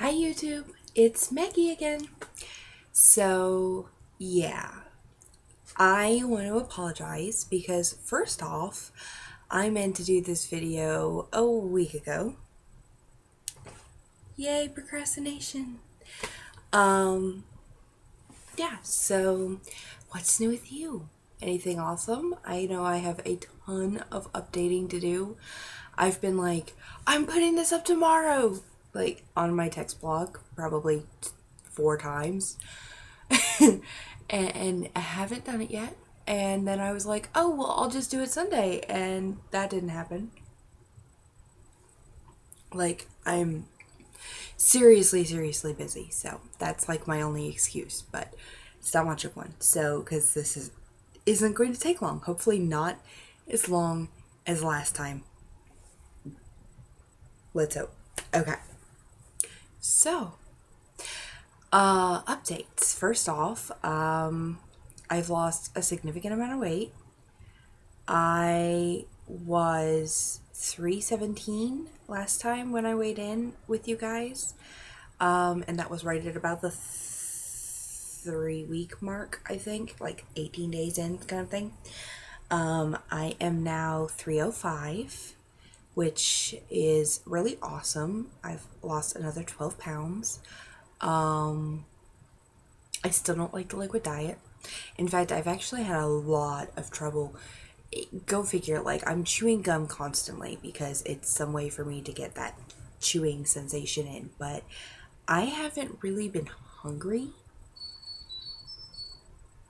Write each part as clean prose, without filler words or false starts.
Hi YouTube, it's Meggie again. So, yeah, I want to apologize because first off, I meant to do this video a week ago. Yay, procrastination. Um, yeah, so what's new with you? Anything awesome? I know I have a ton of updating to do. I've been like, I'm putting this up tomorrow, like on my text blog, probably 4 times. and I haven't done it yet. And then I was like, oh, well, I'll just do it Sunday. And that didn't happen. Like, I'm seriously busy. So that's like my only excuse. But it's not much of one. So, because isn't going to take long. Hopefully, not as long as last time. Let's hope. Okay. So, updates. First off, I've lost a significant amount of weight. I was 317 last time when I weighed in with you guys. And that was right at about the 3-week mark, I think, like 18 days in kind of thing. I am now 305, which is really awesome. I've lost another 12 pounds. I still don't like the liquid diet. In fact, I've actually had a lot of trouble. Go figure, like, I'm chewing gum constantly because it's some way for me to get that chewing sensation in, but I haven't really been hungry.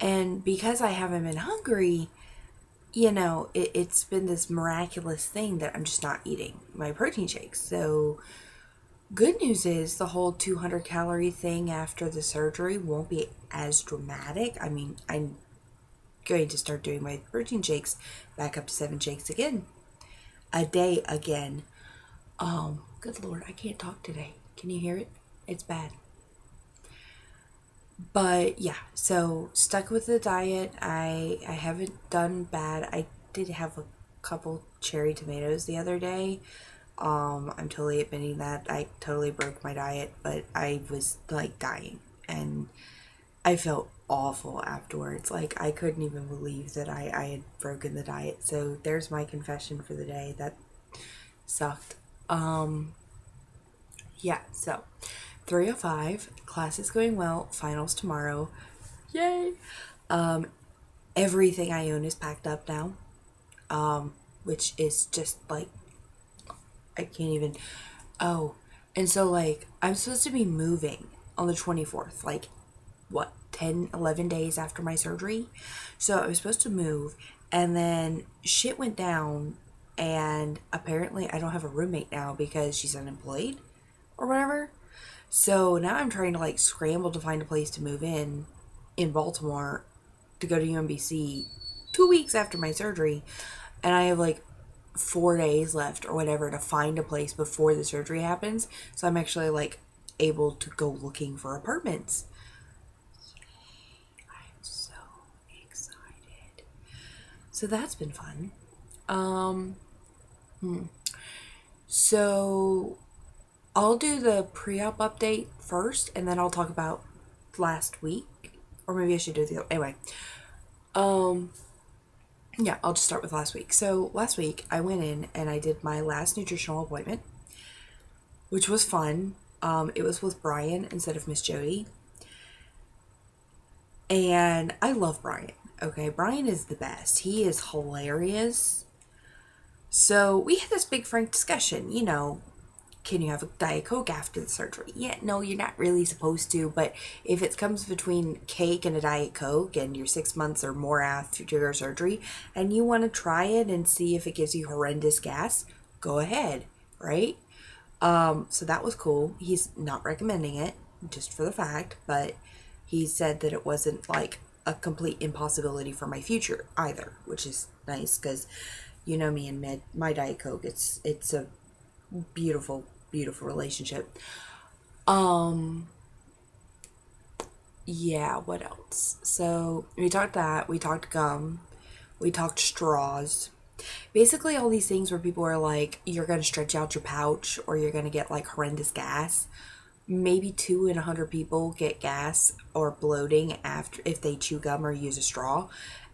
And because I haven't been hungry, it's been this miraculous thing that I'm just not eating my protein shakes. So, good news is the whole 200 calorie thing after the surgery won't be as dramatic. I mean, I'm going to start doing my protein shakes back up to 7 shakes a day again. Good Lord, I can't talk today. Can you hear it? It's bad. But yeah, so stuck with the diet. I haven't done bad. I did have a couple cherry tomatoes the other day. I'm totally admitting that I totally broke my diet, but I was like dying and I felt awful afterwards. Like, I couldn't even believe that I had broken the diet. So there's my confession for the day. That sucked. Yeah, so 305, class is going well, finals tomorrow. Yay! Everything I own is packed up now. Which is just like, I can't even. Oh, and so like, I'm supposed to be moving on the 24th, like, what, 10, 11 days after my surgery. So I was supposed to move, and then shit went down, and apparently I don't have a roommate now because she's unemployed or whatever. So now I'm trying to like scramble to find a place to move in Baltimore to go to UMBC 2 weeks after my surgery, and I have like 4 days left or whatever to find a place before the surgery happens. So I'm actually like able to go looking for apartments. I'm so excited. So that's been fun. So I'll do the pre-op update first, and then I'll talk about last week, or maybe I should do the anyway. Yeah, I'll just start with last week. So last week I went in and I did my last nutritional appointment, which was fun. It was with Brian instead of Miss Jody, and I love Brian. Okay, Brian is the best. He is hilarious. So we had this big frank discussion. Can you have a Diet Coke after the surgery? Yeah, no, you're not really supposed to, but if it comes between cake and a Diet Coke and you're 6 months or more after your surgery and you want to try it and see if it gives you horrendous gas, go ahead, right? So that was cool. He's not recommending it, just for the fact, but he said that it wasn't like a complete impossibility for my future either, which is nice because you know me and my Diet Coke, it's a beautiful relationship. Yeah, what else? So we talked that, we talked gum, we talked straws. Basically all these things where people are like, you're gonna stretch out your pouch or you're gonna get like horrendous gas. maybe 2 in 100 people get gas or bloating after if they chew gum or use a straw.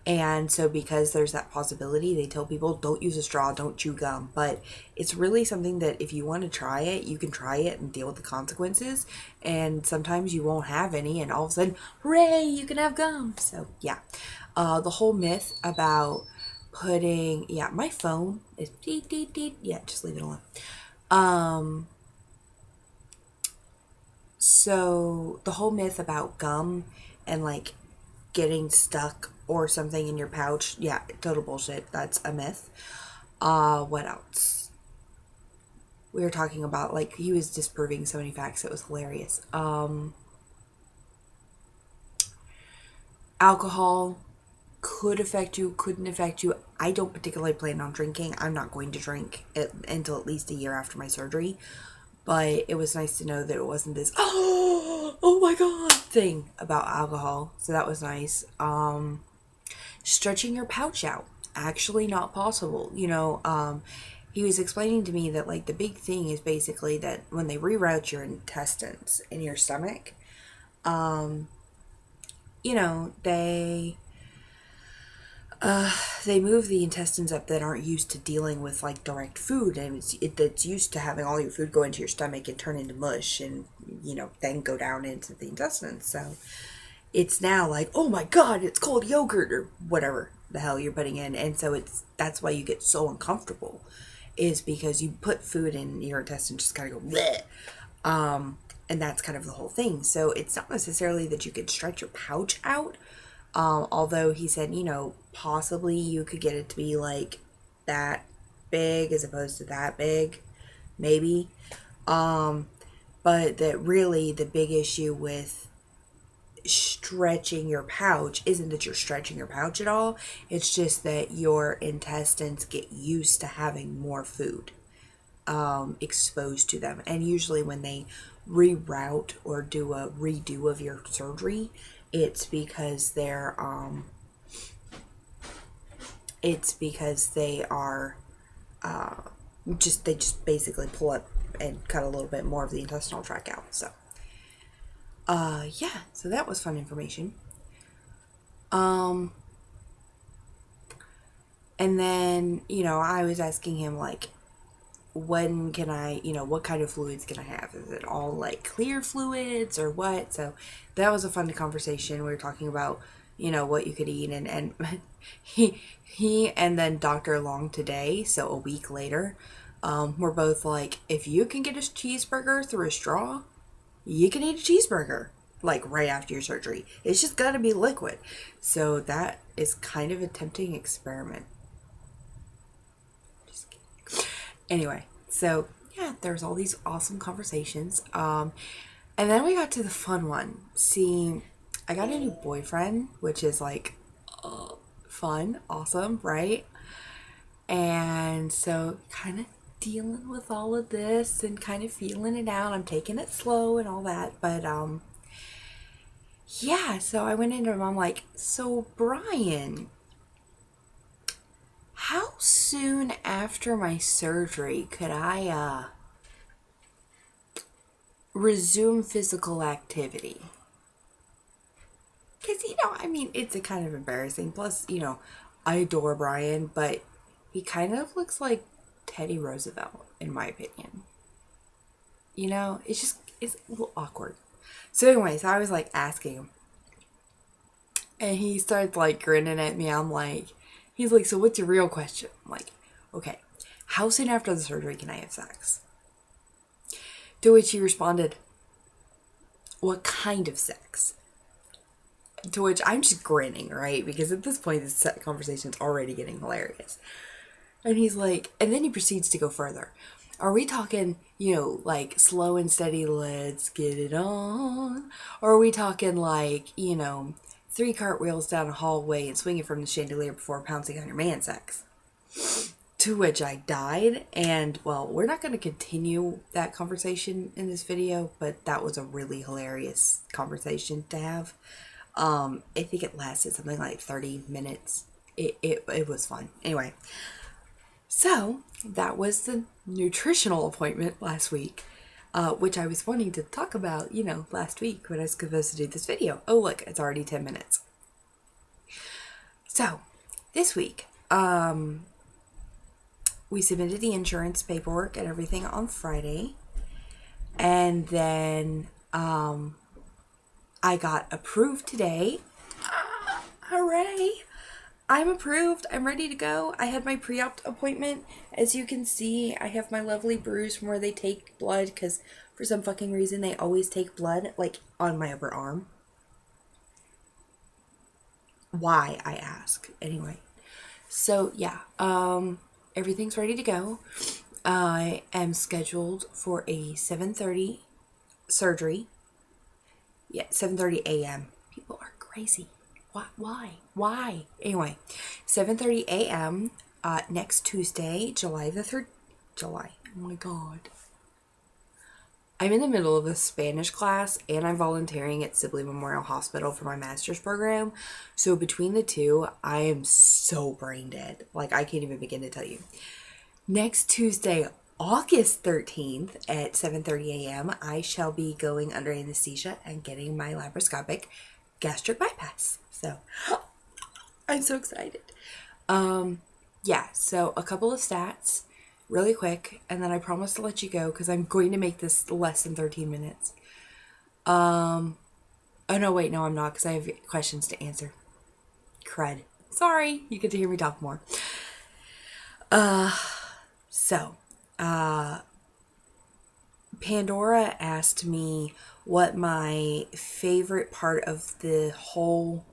And so because there's that possibility, they tell people don't use a straw, don't chew gum. But it's really something that if you want to try it, you can try it and deal with the consequences. And sometimes you won't have any, and all of a sudden, hooray, you can have gum. So yeah, the whole myth about putting, yeah, my phone is deet, deet, deet. Yeah, just leave it alone. So the whole myth about gum and like getting stuck or something in your pouch, yeah, total bullshit. That's a myth. What else? We were talking about, like, he was disproving so many facts. It was hilarious. Alcohol could affect you, couldn't affect you. I don't particularly plan on drinking. I'm not going to drink until at least a year after my surgery. But it was nice to know that it wasn't this oh my god thing about alcohol. So that was nice. Stretching your pouch out, actually not possible. He was explaining to me that like the big thing is basically that when they reroute your intestines in your stomach, they they move the intestines up that aren't used to dealing with like direct food, and it's used to having all your food go into your stomach and turn into mush and then go down into the intestines. So it's now like, oh my god, it's cold yogurt or whatever the hell you're putting in. And so that's why you get so uncomfortable, is because you put food in your intestines, just kind of go bleh. And that's kind of the whole thing. So it's not necessarily that you could stretch your pouch out. Although he said, possibly you could get it to be like that big as opposed to that big, maybe. But that really the big issue with stretching your pouch isn't that you're stretching your pouch at all. It's just that your intestines get used to having more food exposed to them. And usually when they reroute or do a redo of your surgery, it's because they are they just basically pull up and cut a little bit more of the intestinal tract out. So yeah, so that was fun information. And then I was asking him like, when can I, what kind of fluids can I have? Is it all like clear fluids or what? So that was a fun conversation. We were talking about, what you could eat, and he and then Dr. Long today, so a week later, we're both like, if you can get a cheeseburger through a straw, you can eat a cheeseburger like right after your surgery. It's just got to be liquid. So that is kind of a tempting experiment. Anyway, so yeah, there's all these awesome conversations. And then we got to the fun one. See, I got a new boyfriend, which is like fun, awesome, right? And so kind of dealing with all of this and kind of feeling it out. I'm taking it slow and all that. But yeah, so I went into him. I'm like, so Brian, how soon after my surgery could I resume physical activity? Because, it's a kind of embarrassing. Plus, I adore Brian, but he kind of looks like Teddy Roosevelt, in my opinion. It's a little awkward. So anyways, I was like asking him. And he starts like grinning at me. He's like, so what's your real question? I'm like, okay, how soon after the surgery can I have sex? To which he responded, what kind of sex? To which I'm just grinning, right? Because at this point, this conversation is already getting hilarious. And he's like, and then he proceeds to go further. Are we talking, like slow and steady, let's get it on? Or are we talking like, 3 cartwheels down a hallway and swinging from the chandelier before pouncing on your man sex? To which I died. And, well, we're not going to continue that conversation in this video, but that was a really hilarious conversation to have. I think it lasted something like 30 minutes. It was fun. Anyway, so that was the nutritional appointment last week. which I was wanting to talk about, last week when I was supposed to do this video. Oh, look, it's already 10 minutes. So, this week, we submitted the insurance paperwork and everything on Friday. And then, I got approved today. Hooray! I'm approved. I'm ready to go. I had my pre-op appointment. As you can see, I have my lovely bruise from where they take blood, because for some fucking reason they always take blood, like, on my upper arm. Why, I ask. Anyway. So, yeah. Everything's ready to go. I am scheduled for a 7:30 surgery. Yeah, 7:30 a.m. People are crazy. Why? Anyway, 7:30 a.m. Next Tuesday, July the 3rd. July. Oh my God. I'm in the middle of a Spanish class, and I'm volunteering at Sibley Memorial Hospital for my master's program. So between the two, I am so brain dead. Like, I can't even begin to tell you. Next Tuesday, August 13th at 7:30 a.m., I shall be going under anesthesia and getting my laparoscopic gastric bypass. So, I'm so excited. Yeah, so a couple of stats really quick, and then I promise to let you go because I'm going to make this less than 13 minutes. Oh no, wait, no, I'm not, because I have questions to answer. Crud. Sorry, you get to hear me talk more. So, Pandora asked me what my favorite part of the whole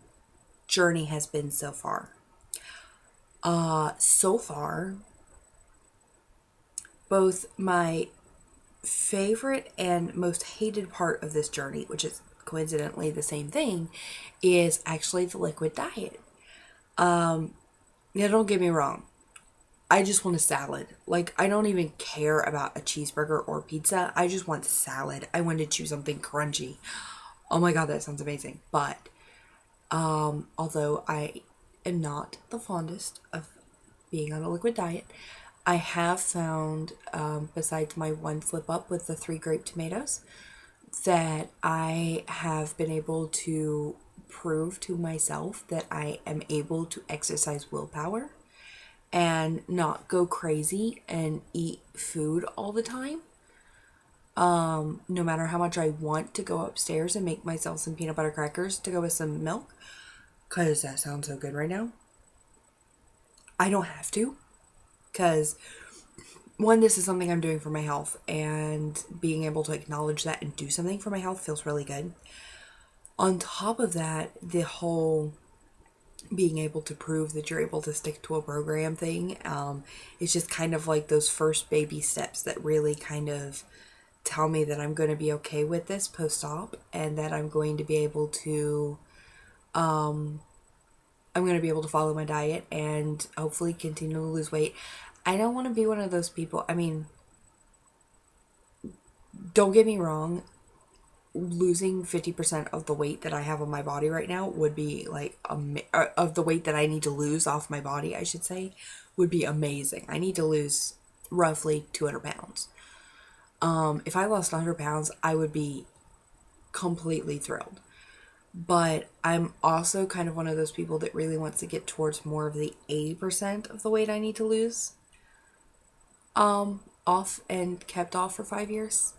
journey has been so far. So far, both my favorite and most hated part of this journey, which is coincidentally the same thing, is actually the liquid diet. Now, don't get me wrong. I just want a salad. Like, I don't even care about a cheeseburger or pizza. I just want salad. I want to chew something crunchy. Oh my God, that sounds amazing. But, although I am not the fondest of being on a liquid diet, I have found, besides my one slip up with the 3 grape tomatoes, that I have been able to prove to myself that I am able to exercise willpower and not go crazy and eat food all the time. No matter how much I want to go upstairs and make myself some peanut butter crackers to go with some milk, because that sounds so good right now. I don't have to, because one, this is something I'm doing for my health, and being able to acknowledge that and do something for my health feels really good. On top of that, the whole being able to prove that you're able to stick to a program thing, it's just kind of like those first baby steps that really kind of tell me that I'm going to be okay with this post-op, and that I'm going to be able to follow my diet and hopefully continue to lose weight. I don't want to be one of those people. I mean, don't get me wrong, losing 50% of the weight that I have on my body right now would be like, of the weight that I need to lose off my body, I should say, would be amazing. I need to lose roughly 200 pounds. If I lost 100 pounds, I would be completely thrilled. But I'm also kind of one of those people that really wants to get towards more of the 80% of the weight I need to lose, off and kept off for 5 years.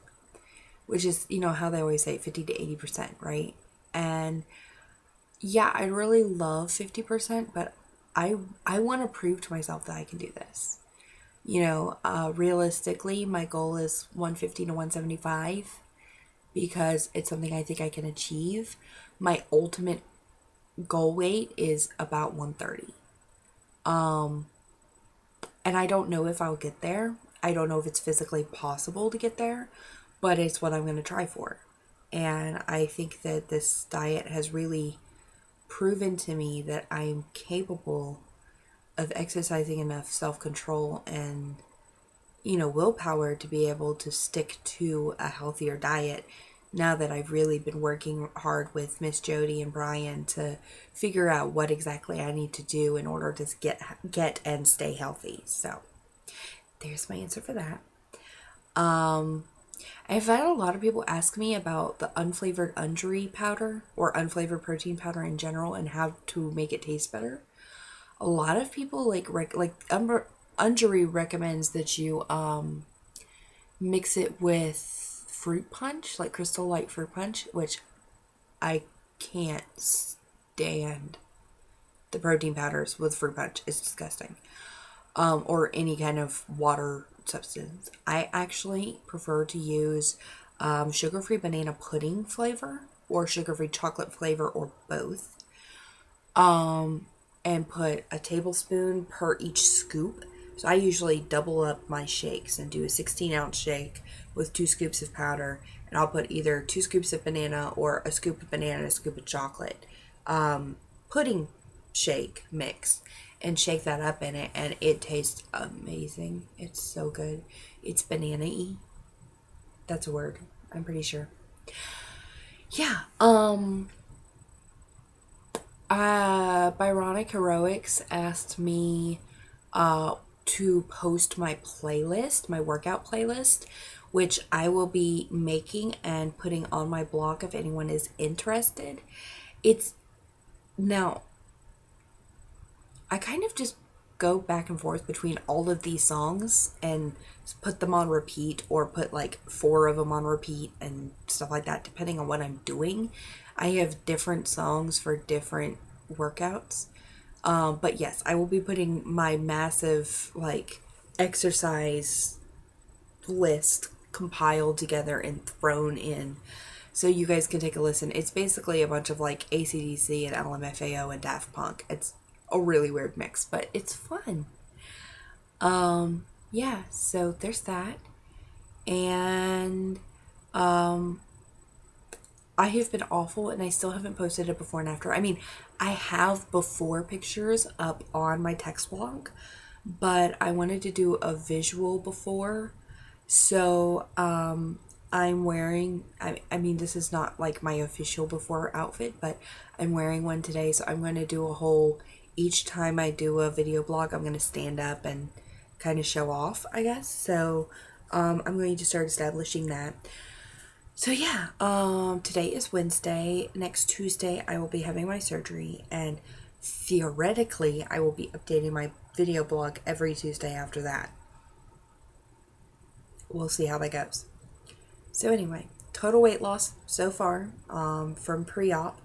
Which is, how they always say 50 to 80%, right? And yeah, I really love 50%, but I want to prove to myself that I can do this. Realistically, my goal is 150 to 175 because it's something I think I can achieve. My ultimate goal weight is about 130. And I don't know if I'll get there. I don't know if it's physically possible to get there, but it's what I'm going to try for. And I think that this diet has really proven to me that I'm capable of exercising enough self-control and, willpower to be able to stick to a healthier diet now that I've really been working hard with Miss Jody and Brian to figure out what exactly I need to do in order to get and stay healthy. So there's my answer for that. I've had a lot of people ask me about the unflavored Undri powder or unflavored protein powder in general and how to make it taste better. A lot of people Undri recommends that you mix it with fruit punch, like Crystal Light fruit punch, which I can't stand the protein powders with fruit punch. It's disgusting. Or any kind of water substance. I actually prefer to use sugar-free banana pudding flavor or sugar-free chocolate flavor or both. And put a tablespoon per each scoop. So I usually double up my shakes and do a 16-ounce shake with 2 scoops of powder. And I'll put either 2 scoops of banana or a scoop of banana and a scoop of chocolate pudding shake mix and shake that up in it, and it tastes amazing. It's so good. It's banana-y. That's a word, I'm pretty sure. Yeah. Byronic Heroics asked me to post my playlist, my workout playlist, which I will be making and putting on my blog if anyone is interested. It's now, I kind of just go back and forth between all of these songs and put them on repeat, or put like 4 of them on repeat and stuff like that, depending on what I'm doing. I have different songs for different workouts. But yes, I will be putting my massive like exercise list compiled together and thrown in so you guys can take a listen. It's basically a bunch of like AC/DC and LMFAO and Daft Punk. It's a really weird mix, but it's fun. Yeah, so there's that. And I have been awful and I still haven't posted a before and after. I mean, I have before pictures up on my text blog, but I wanted to do a visual before. So I'm wearing, I mean, this is not like my official before outfit, but I'm wearing one today. So I'm going to do a whole, each time I do a video blog, I'm going to stand up and kind of show off, I guess. So I'm going to start establishing that. So yeah, today is Wednesday. Next Tuesday, I will be having my surgery, and theoretically, I will be updating my video blog every Tuesday after that. We'll see how that goes. So anyway, total weight loss so far, from pre-op,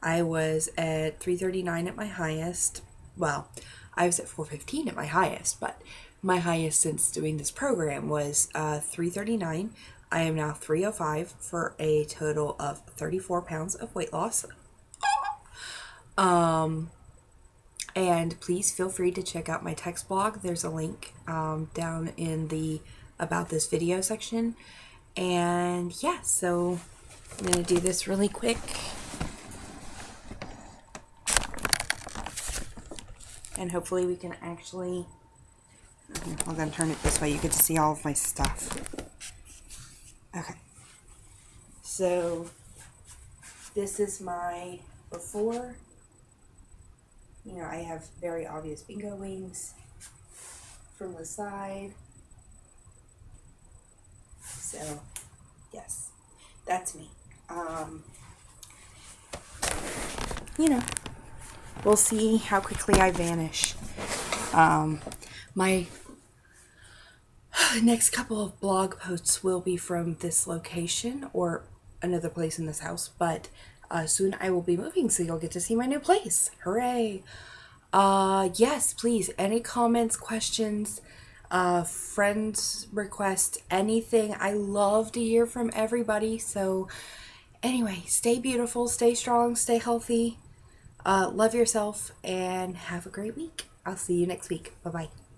I was at 339 at my highest. Well, I was at 415 at my highest, but my highest since doing this program was 339. I am now 305 for a total of 34 pounds of weight loss. And please feel free to check out my text blog. There's a link down in the about this video section. And yeah, so I'm going to do this really quick. And hopefully we can actually... I'm going to turn it this way. You get to see all of my stuff. Okay. So this is my before. You know, I have very obvious bingo wings from the side. So, yes, that's me. You know, we'll see how quickly I vanish. My next couple of blog posts will be from this location or another place in this house, but soon I will be moving, so you'll get to see my new place. Hooray! Yes, please, any comments, questions, friends requests, anything. I love to hear from everybody. So anyway, stay beautiful, stay strong, stay healthy, love yourself, and have a great week. I'll see you next week. Bye-bye.